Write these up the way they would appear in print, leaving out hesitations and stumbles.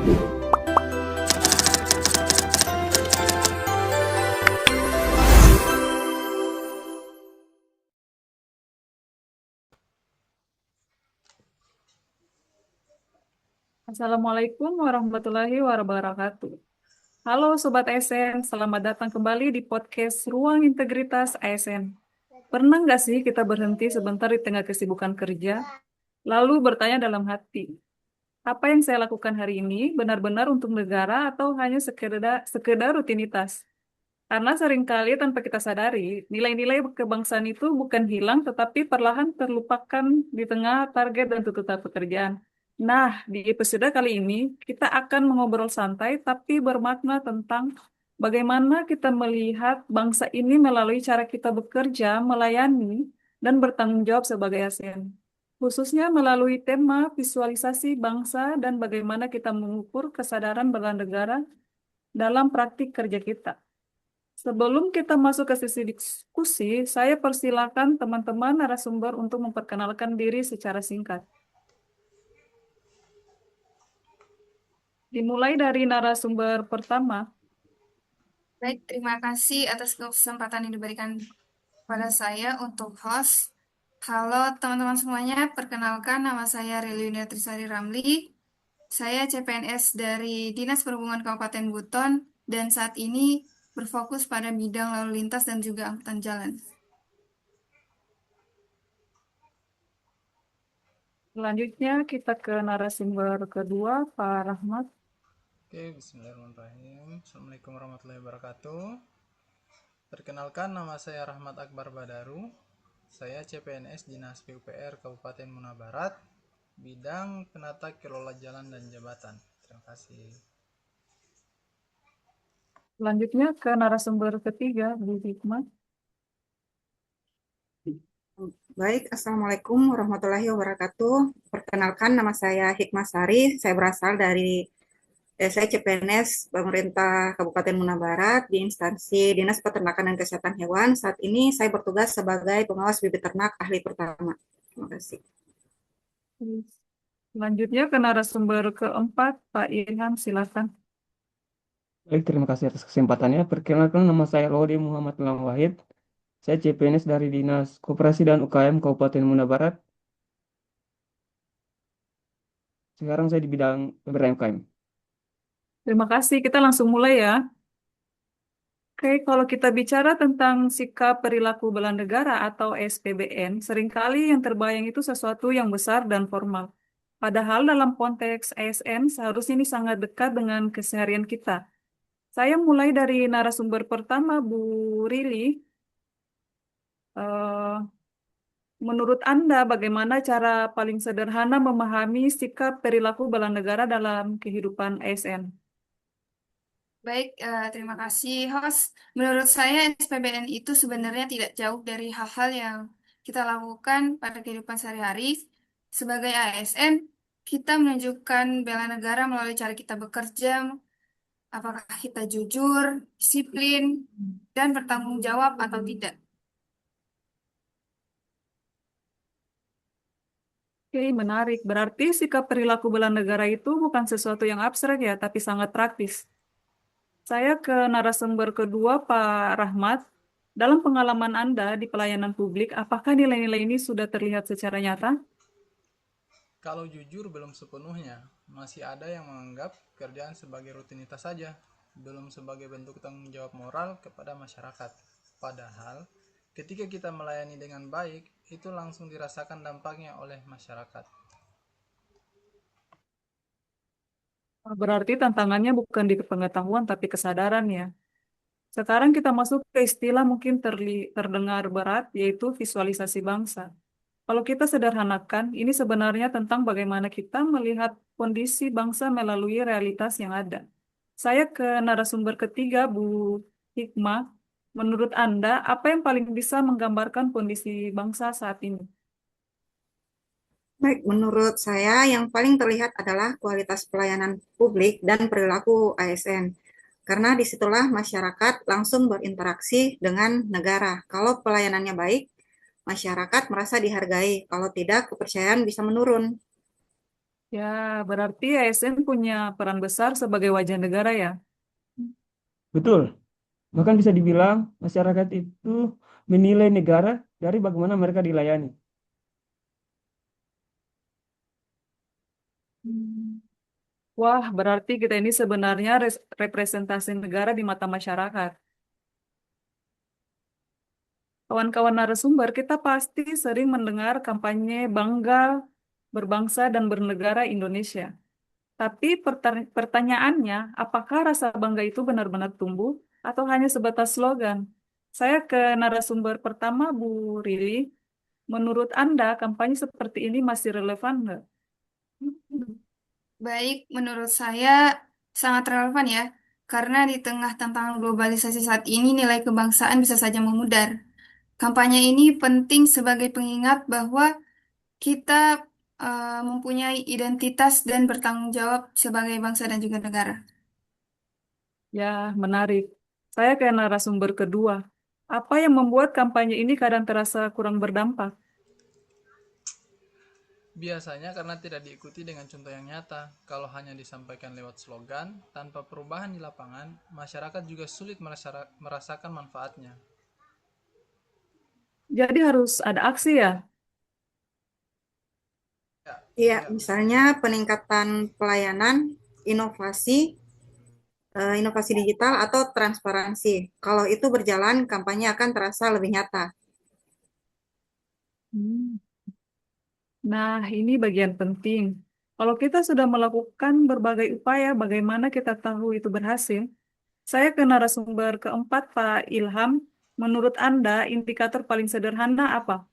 Assalamualaikum warahmatullahi wabarakatuh. Halo Sobat ASN, selamat datang kembali di podcast Ruang Integritas ASN. Pernah nggak sih kita berhenti sebentar di tengah kesibukan kerja, lalu bertanya dalam hati, apa yang saya lakukan hari ini benar-benar untuk negara atau hanya sekedar rutinitas? Karena seringkali tanpa kita sadari, nilai-nilai kebangsaan itu bukan hilang, tetapi perlahan terlupakan di tengah target dan tuntutan pekerjaan. Nah, di episode kali ini, kita akan mengobrol santai tapi bermakna tentang bagaimana kita melihat bangsa ini melalui cara kita bekerja, melayani, dan bertanggung jawab sebagai ASN. Khususnya melalui tema visualisasi bangsa dan bagaimana kita mengukur kesadaran bela negara dalam praktik kerja kita. Sebelum kita masuk ke sesi diskusi, saya persilakan teman-teman narasumber untuk memperkenalkan diri secara singkat. Dimulai dari narasumber pertama. Baik, terima kasih atas kesempatan yang diberikan pada saya untuk host. Halo teman-teman semuanya, perkenalkan nama saya Reliunia Trisari Ramli. Saya CPNS dari Dinas Perhubungan Kabupaten Buton dan saat ini berfokus pada bidang lalu lintas dan juga angkutan jalan. Selanjutnya kita ke narasumber kedua, Pak Rahmat. Oke, bismillahirrahmanirrahim. Assalamualaikum warahmatullahi wabarakatuh. Perkenalkan, nama saya Rahmat Akbar Badaru. Saya CPNS Dinas PUPR Kabupaten Muna Barat, bidang penata kelola jalan dan jembatan. Terima kasih. Selanjutnya ke narasumber ketiga, Bu Hikmah. Baik, Assalamualaikum warahmatullahi wabarakatuh. Perkenalkan, nama saya Hikmah Sari. Saya berasal dari saya CPNS pemerintah Kabupaten Muna Barat di instansi Dinas Peternakan dan Kesehatan Hewan. Saat ini saya bertugas sebagai pengawas bibit ternak ahli pertama. Terima kasih. Selanjutnya ke narasumber keempat, Pak Ilham, silakan. Baik, terima kasih atas kesempatannya. Perkenalkan, nama saya Laude Muhammad Lam Wahid. Saya CPNS dari Dinas Koperasi dan UKM Kabupaten Muna Barat. Sekarang saya di bidang pemberdayaan UKM. Terima kasih, kita langsung mulai ya. Oke, kalau kita bicara tentang sikap perilaku bela negara atau SPBN, seringkali yang terbayang itu sesuatu yang besar dan formal. Padahal dalam konteks ASN, seharusnya ini sangat dekat dengan keseharian kita. Saya mulai dari narasumber pertama, Bu Rili. Eh, Menurut Anda, bagaimana cara paling sederhana memahami sikap perilaku bela negara dalam kehidupan ASN? Baik, terima kasih host. Menurut saya SPBN itu sebenarnya tidak jauh dari hal-hal yang kita lakukan pada kehidupan sehari-hari. Sebagai ASN, kita menunjukkan bela negara melalui cara kita bekerja, apakah kita jujur, disiplin, dan bertanggung jawab atau tidak. Oke, menarik. Berarti sikap perilaku bela negara itu bukan sesuatu yang abstrak ya, tapi sangat praktis. Saya ke narasumber kedua, Pak Rahmat. Dalam pengalaman Anda di pelayanan publik, apakah nilai-nilai ini sudah terlihat secara nyata? Kalau jujur belum sepenuhnya, masih ada yang menganggap kerjaan sebagai rutinitas saja, belum sebagai bentuk tanggung jawab moral kepada masyarakat. Padahal, ketika kita melayani dengan baik, itu langsung dirasakan dampaknya oleh masyarakat. Berarti tantangannya bukan di pengetahuan, tapi kesadaran ya. Sekarang kita masuk ke istilah mungkin terdengar berat, yaitu visualisasi bangsa. Kalau kita sederhanakan, ini sebenarnya tentang bagaimana kita melihat kondisi bangsa melalui realitas yang ada. Saya ke narasumber ketiga, Bu Hikmah. Menurut Anda, apa yang paling bisa menggambarkan kondisi bangsa saat ini? Baik, menurut saya yang paling terlihat adalah kualitas pelayanan publik dan perilaku ASN. Karena disitulah masyarakat langsung berinteraksi dengan negara. Kalau pelayanannya baik, masyarakat merasa dihargai. Kalau tidak, kepercayaan bisa menurun. Ya, berarti ASN punya peran besar sebagai wajah negara ya. Betul. Bahkan bisa dibilang masyarakat itu menilai negara dari bagaimana mereka dilayani. Hmm. Wah, berarti kita ini sebenarnya representasi negara di mata masyarakat. Kawan-kawan narasumber, kita pasti sering mendengar kampanye bangga berbangsa dan bernegara Indonesia. Tapi pertanyaannya, apakah rasa bangga itu benar-benar tumbuh atau hanya sebatas slogan? Saya ke narasumber pertama, Bu Rili. Menurut Anda, kampanye seperti ini masih relevan nggak? Baik, menurut saya sangat relevan ya, karena di tengah tantangan globalisasi saat ini nilai kebangsaan bisa saja memudar. Kampanye ini penting sebagai pengingat bahwa kita mempunyai identitas dan bertanggung jawab sebagai bangsa dan juga negara. Ya, menarik. Saya ke narasumber kedua. Apa yang membuat kampanye ini kadang terasa kurang berdampak? Biasanya karena tidak diikuti dengan contoh yang nyata. Kalau hanya disampaikan lewat slogan, tanpa perubahan di lapangan, masyarakat juga sulit merasakan manfaatnya. Jadi harus ada aksi ya. Ya, Iya, ya betul. misalnya peningkatan pelayanan, inovasi, inovasi digital atau transparansi. Kalau itu berjalan, kampanye akan terasa lebih nyata. Hmm. Nah, ini bagian penting. Kalau kita sudah melakukan berbagai upaya, bagaimana kita tahu itu berhasil? Saya ke narasumber keempat, Pak Ilham. Menurut Anda, indikator paling sederhana apa?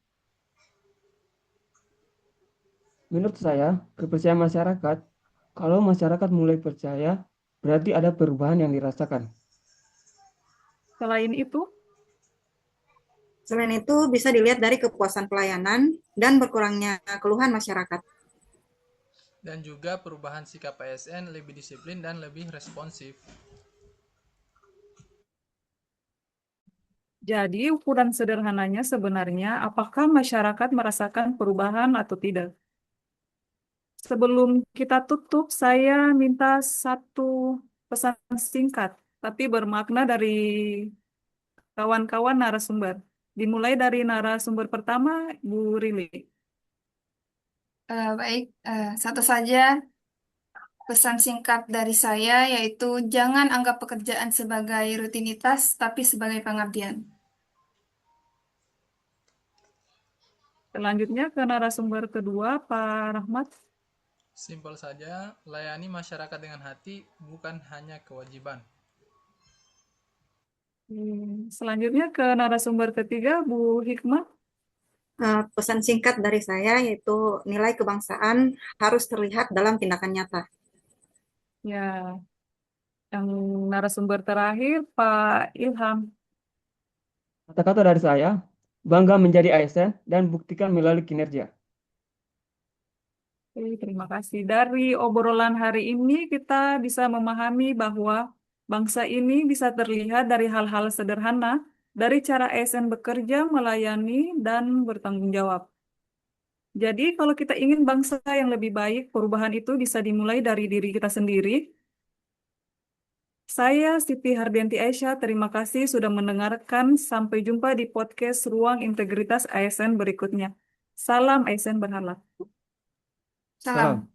Menurut saya, kepercayaan masyarakat, kalau masyarakat mulai percaya, berarti ada perubahan yang dirasakan. Selain itu, Selain itu, bisa dilihat dari kepuasan pelayanan dan berkurangnya keluhan masyarakat. Dan juga perubahan sikap ASN lebih disiplin dan lebih responsif. jadi ukuran sederhananya sebenarnya apakah masyarakat merasakan perubahan atau tidak? Sebelum kita tutup, saya minta satu pesan singkat, tapi bermakna dari kawan-kawan narasumber. Dimulai dari narasumber pertama, Bu Rili. Baik, satu saja pesan singkat dari saya yaitu jangan anggap pekerjaan sebagai rutinitas, tapi sebagai pengabdian. Selanjutnya ke narasumber kedua, Pak Rahmat. Simpel saja, layani masyarakat dengan hati bukan hanya kewajiban. Selanjutnya ke narasumber ketiga, Bu Hikmah. Pesan singkat dari saya yaitu nilai kebangsaan harus terlihat dalam tindakan nyata. Ya, yang narasumber terakhir, Pak Ilham. Kata-kata dari saya, bangga menjadi ASN dan buktikan melalui kinerja. Terima kasih. Dari obrolan hari ini kita bisa memahami bahwa bangsa ini bisa terlihat dari hal-hal sederhana, dari cara ASN bekerja, melayani, dan bertanggung jawab. Jadi kalau kita ingin bangsa yang lebih baik, perubahan itu bisa dimulai dari diri kita sendiri. Saya Siti Hardianti Aisyah, terima kasih sudah mendengarkan. Sampai jumpa di podcast Ruang Integritas ASN berikutnya. Salam ASN berhalal. Salam. Salam.